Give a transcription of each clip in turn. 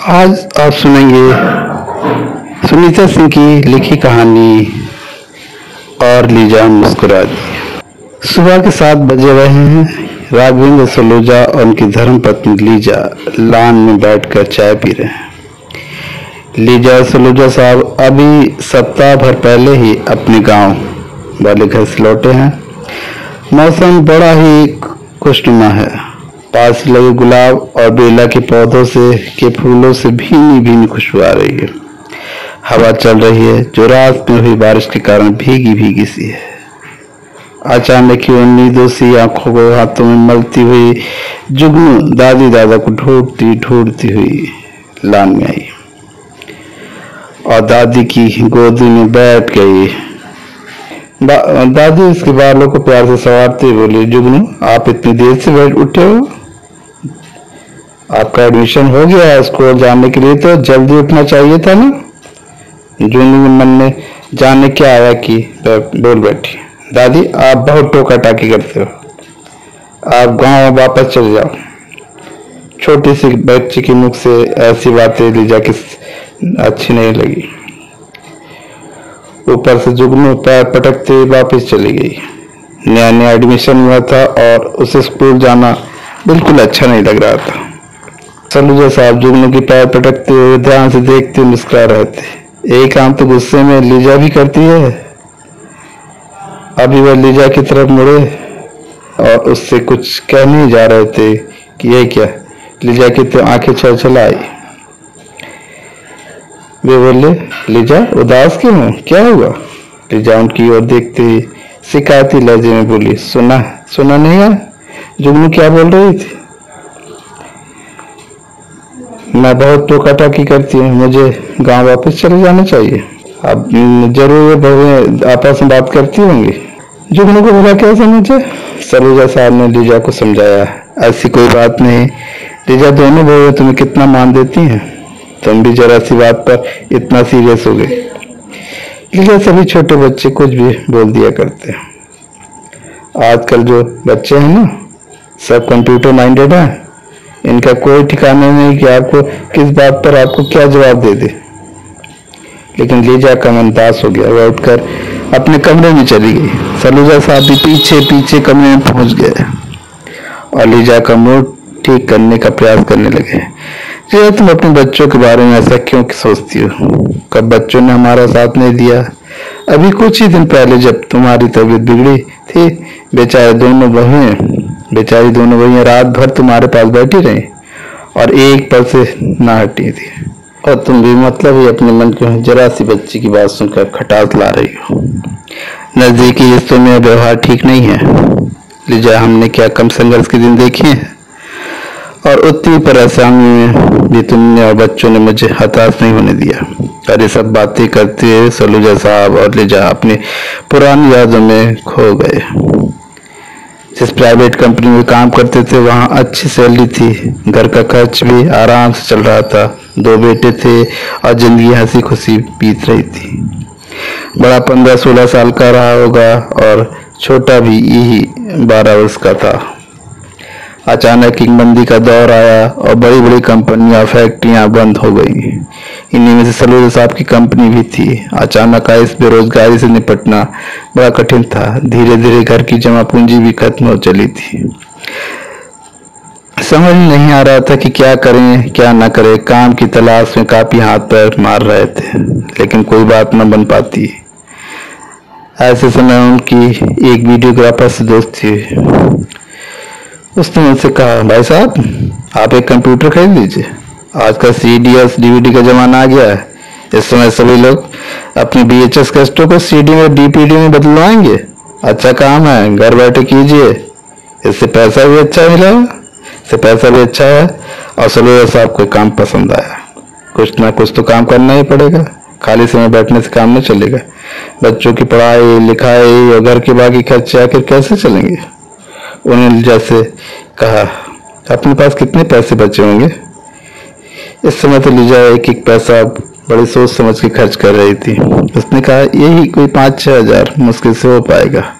आज आप सुनेंगे सुनीता सिंह की लिखी कहानी और लीजा मुस्कुरा दी। सुबह के 7 बजे रहे हैं। राघवेंद्र सलूजा और उनकी धर्मपत्नी लीजा लान में बैठकर चाय पी रहे हैं। लीजा सलूजा साहब अभी सप्ताह भर पहले ही अपने गांव वाले घर से लौटे हैं। मौसम बड़ा ही खुशनुमा है। पास लगे गुलाब और बेला के पौधों से के फूलों से भीनी भीनी खुशबू आ रही है। हवा चल रही है जो रात में हुई बारिश के कारण भीगी भीगी सी है। अचानक ही उम्मीदों सी आंखों को हाथों में मलती हुई जुगनू दादी दादा को ढूंढती ढूंढती हुई लान में आई और दादी की गोदी में बैठ गई। दादी उसके बालों को प्यार से संवारते हुए बोली, जुगनू आप इतनी देर से बैठ उठे हो? आपका एडमिशन हो गया है स्कूल जाने के लिए, तो जल्दी उठना चाहिए था ना। जुगनू के मन में जाने क्या आया कि बोल बैठी, दादी आप बहुत टोका टाकी करते हो, आप गांव वापस चले जाओ। छोटी सी बच्ची के मुख से ऐसी बातें लीजा की अच्छी नहीं लगी। ऊपर से जुगनू पैर पटकते हुए वापस चली गई। नया नया एडमिशन हुआ था और उसे स्कूल जाना बिल्कुल अच्छा नहीं लग रहा था। सलूजा साहब जुगनू की पैर पटकते हुए ध्यान से देखते हुए मुस्कुरा रहे थे। एक काम तो गुस्से में लीजा भी करती है। अभी वह लीजा की तरफ मुड़े और उससे कुछ कहने जा रहे थे कि यह क्या। लीजा की तो आंखें छलछल आई। वे बोले, लीजा उदास क्यों हो, क्या हुआ? लीजा उनकी ओर देखते ही शिकायती लहजे में बोली, सुना नहीं है जुगनू क्या बोल रही थी? मैं बहुत टोका टाकी करती हूँ, मुझे गांव वापस चले जाना चाहिए। अब जरूर बहुएं आपस में बात करती होंगी। जुगनू को बुरा क्या समझे? सलूजा साहब ने लीजा को समझाया, ऐसी कोई बात नहीं। लीजा दोनों बहुएं तुम्हें कितना मान देती हैं, तुम भी जरा सी बात पर इतना सीरियस हो गए। लीजा सभी छोटे बच्चे कुछ भी बोल दिया करते हैं। आजकल जो बच्चे हैं ना, सब कंप्यूटर माइंडेड हैं। इनका कोई ठिकाना नहीं कि आपको किस बात पर आपको क्या जवाब दे दे। लेकिन लीजा का मन दास हो गया। वह उठकर अपने कमरे में चली गई। सलूजा साहब भी पीछे पीछे कमरे में पहुंच गए और लीजा का मूड ठीक करने का प्रयास करने लगे। जी तुम अपने बच्चों के बारे में ऐसा क्यों सोचती हो? कब बच्चों ने हमारा साथ नहीं दिया? अभी कुछ ही दिन पहले जब तुम्हारी तबीयत बिगड़ी थी, बेचारी दोनों बहनें रात भर तुम्हारे पास बैठी रही और एक पल से ना हटी थी। और तुम भी मतलब ही अपने मन की जरा सी बच्ची की बात सुनकर खटास ला रही हो। नजदीकी रिश्तों में व्यवहार ठीक नहीं है लीजा। हमने क्या कम संघर्ष के दिन देखे हैं? और उतनी परेशानी में भी तुमने और बच्चों ने मुझे हताश नहीं होने दिया। और ये सब बातें करते हुए सलूजा साहब और लीजा अपनी पुरानी यादों में खो गए। जिस प्राइवेट कंपनी में काम करते थे वहाँ अच्छी सैलरी थी, घर का खर्च भी आराम से चल रहा था, 2 बेटे थे और जिंदगी हंसी खुशी बीत रही थी। बड़ा 15-16 साल का रहा होगा और छोटा भी यही 12 वर्ष का था। अचानक एक मंदी का दौर आया और बड़ी बड़ी कंपनियां फैक्ट्रियां बंद हो गई। इन्हीं में से सलूजा साहब की कंपनी भी थी। अचानक आई इस बेरोजगारी से निपटना बड़ा कठिन था। धीरे धीरे घर की जमा पूंजी भी खत्म हो चली थी। समझ नहीं आ रहा था कि क्या करें क्या न करें। काम की तलाश में काफी हाथ पैर मार रहे थे, लेकिन कोई बात न बन पाती। ऐसे समय उनकी एक वीडियोग्राफर से दोस्त थी। उसने मुझसे कहा, भाई साहब आप एक कंप्यूटर खरीद लीजिए, आजकल सीडी डीवीडी का जमाना आ गया है। इस समय सभी लोग अपनी VHS कैसेटों को CD में DPD में बदलवाएंगे। अच्छा काम है, घर बैठे कीजिए, इससे पैसा भी अच्छा है। और सलूजा साहब को काम पसंद आया। कुछ ना कुछ तो काम करना ही पड़ेगा, खाली समय बैठने से काम नहीं चलेगा। बच्चों की पढ़ाई लिखाई और घर के बाकी खर्चे आखिर कैसे चलेंगे? उन्होंने जैसे कहा, अपने पास कितने पैसे बचे होंगे? इस समय तो लीजा एक एक पैसा बड़ी सोच समझ के खर्च कर रही थी। उसने कहा, यही कोई 5-6 हजार मुश्किल से हो पाएगा।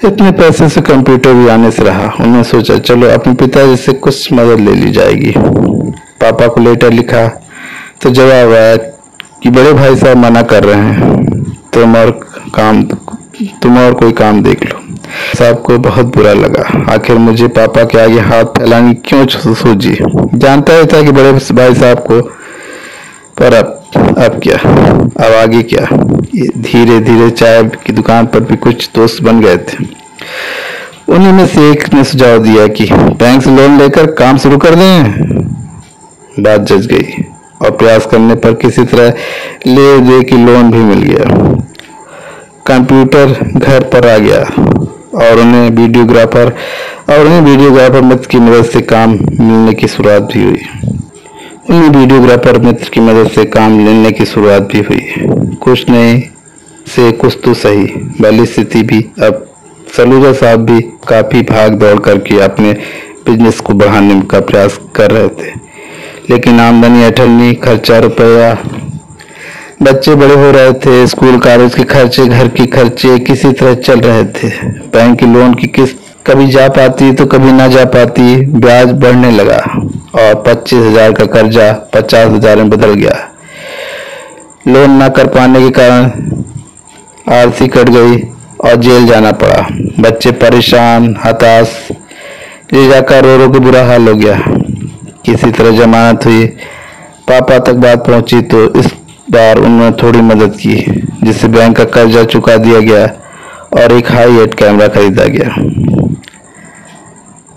इतने पैसे से कंप्यूटर भी आने से रहा। उन्होंने सोचा चलो अपने पिताजी से कुछ मदद ले ली जाएगी। पापा को लेटर लिखा तो जवाब आया कि बड़े भाई साहब मना कर रहे हैं, तुम और कोई काम देख लो। साहब को बहुत बुरा लगा, आखिर मुझे पापा के आगे हाथ फैलाने क्यों सूझी। जानता ही था कि बड़े भाई साहब को, पर अब क्या, अब आगे क्या। धीरे धीरे चाय की दुकान पर भी कुछ दोस्त बन गए थे। उन्हीं में से एक ने सुझाव दिया कि बैंक से लोन लेकर काम शुरू कर दें। बात जच गई और प्रयास करने पर किसी तरह ले दे की लोन भी मिल गया। कंप्यूटर घर पर आ गया और उन्हें वीडियोग्राफर मित्र की मदद से काम मिलने की शुरुआत भी हुई। कुछ नहीं से कुछ तो सही वाली स्थिति भी। अब सलूजा साहब भी काफी भाग दौड़ करके अपने बिजनेस को बढ़ाने का प्रयास कर रहे थे, लेकिन आमदनी अठन्नी, खर्चा रुपया, बच्चे बड़े हो रहे थे, स्कूल कॉलेज के खर्चे, घर के खर्चे किसी तरह चल रहे थे। बैंक की लोन की किस्त कभी जा पाती तो कभी ना जा पाती, ब्याज बढ़ने लगा और 25,000 का कर्जा 50,000 में बदल गया। लोन न कर पाने के कारण आरसी कट गई और जेल जाना पड़ा। बच्चे परेशान, हताश, ले जाकर रो रो के बुरा हाल हो गया। किसी तरह जमानत हुई, पापा तक बात पहुंची तो इस बार उन्होंने थोड़ी मदद की, जिससे बैंक का कर्जा चुका दिया गया और एक हाई एंड कैमरा खरीदा गया।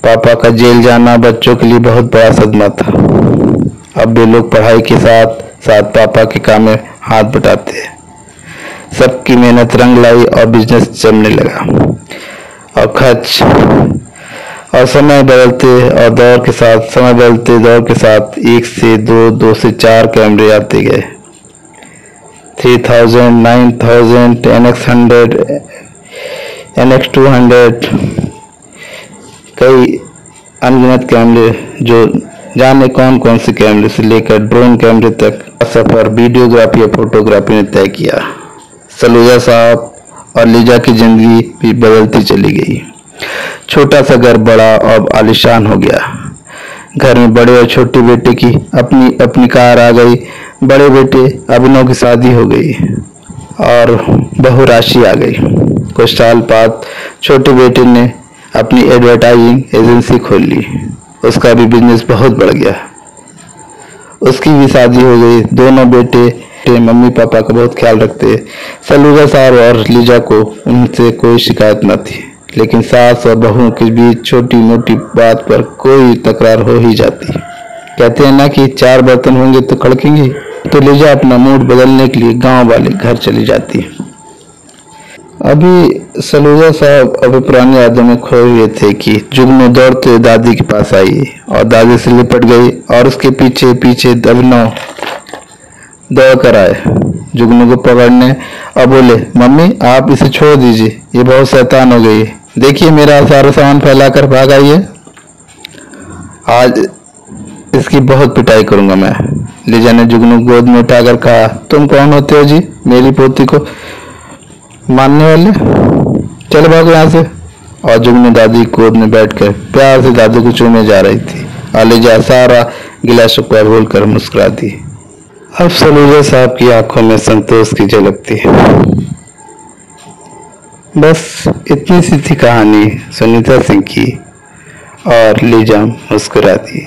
पापा का जेल जाना बच्चों के लिए बहुत बड़ा सदमा था। अब वे लोग पढ़ाई के साथ साथ पापा के काम में हाथ बटाते। सबकी मेहनत रंग लाई और बिजनेस चलने लगा और खर्च और समय बदलते दौर के साथ 1 से 2, 2 से 4 कैमरे आते गए। 3000, 9000, NX100, NX200, कई अनगिनत कैमरे, जो जाने कौन कौन से कैमरे से लेकर ड्रोन कैमरे तक सफर वीडियोग्राफी और फोटोग्राफी ने तय किया। सलूजा साहब और लीजा की जिंदगी भी बदलती चली गई। छोटा सा घर बड़ा और आलीशान हो गया। घर में बड़े और छोटे बेटे की अपनी अपनी कार आ गई। बड़े बेटे अभिनव की शादी हो गई और बहू राशि आ गई। कुछ साल बाद छोटे बेटे ने अपनी एडवर्टाइजिंग एजेंसी खोल ली। उसका भी बिजनेस बहुत बढ़ गया। उसकी भी शादी हो गई। दोनों बेटे मम्मी पापा का बहुत ख्याल रखते। सलूजा साहब और लीजा को उनसे कोई शिकायत न थी, लेकिन सास और बहू के बीच छोटी मोटी बात पर कोई तकरार हो ही जाती। कहते हैं ना कि 4 बर्तन होंगे तो खड़केंगे। तो लीजा अपना मूड बदलने के लिए गांव वाले घर चली जाती। अभी सलूजा साहब अभी पुरानी यादों में खोए हुए थे कि जुगनू दौड़ते दादी के पास आई और दादी से लिपट गई और उसके पीछे पीछे अभिनव दौड़ कर आए जुगनू को पकड़ने और बोले, मम्मी आप इसे छोड़ दीजिए, ये बहुत शैतान हो गई। देखिए मेरा सारा सामान फैलाकर भाग आई है। आज इसकी बहुत पिटाई करूंगा मैं। लीजा ने जुगनू गोद में उठाकर कहा, तुम कौन होते हो जी मेरी पोती को मानने वाले? चलो भागो यहाँ से। और जुगनू दादी गोद में बैठकर प्यार से दादी को चूमे जा रही थी और लीजा सारा गिला शिकवा भूलकर मुस्कुरा दी। अब सलूजा साहब की आंखों में संतोष की झलक थी। बस इतनी सी थी कहानी सुनीता सिंह की और लीजा मुस्कुरा दी।